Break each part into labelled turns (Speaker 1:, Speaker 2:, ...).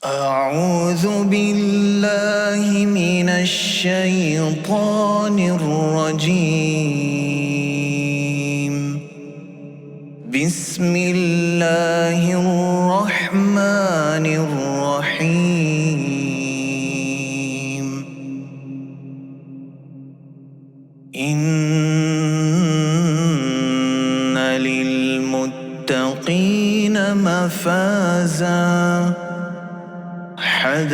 Speaker 1: أعوذ بالله من الشيطان الرجيم. بسم الله الرحمن الرحيم. إن للمتقين مفازا حدائق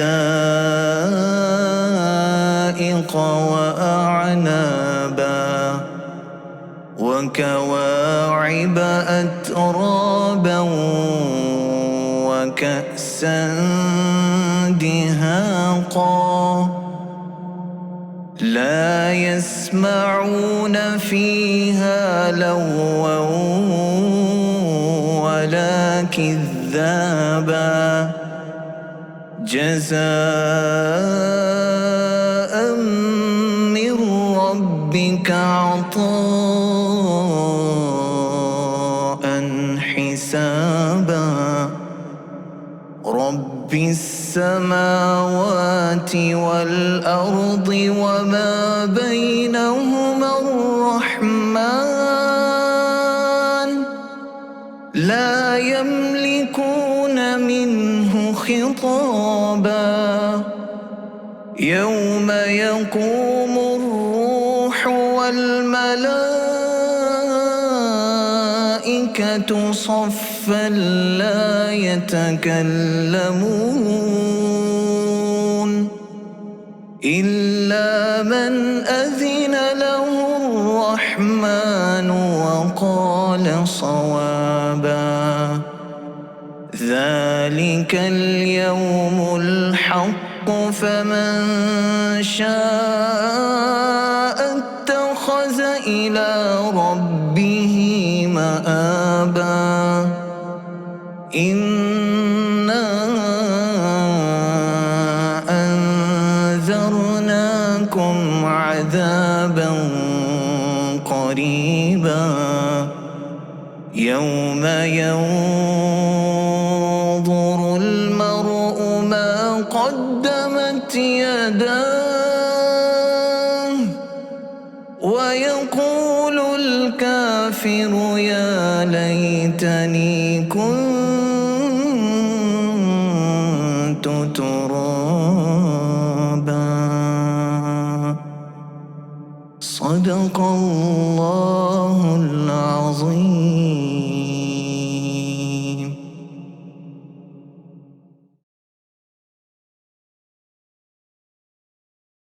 Speaker 1: وأعنابا وكواعب أترابا وكأسا دهاقا لا يسمعون فيها لغوا ولا كذابا جزاء من ربك عطاء حسابا رب السماوات والأرض وما بينهما الرحمن لا يملكون منه خطابا يوم يقوم الروح والملائكة صفا لا يتكلمون إلا من أذن له الرحمن وقال صوابا ذلك اليوم الحق فمن شاء اتخذ إلى ربه مآبا إنا أنذرناكم عذابا قريبا يوم ينظر المرء ما قدمت يداه ويقول الكافر يا ليتني كنت ترابا صدق الله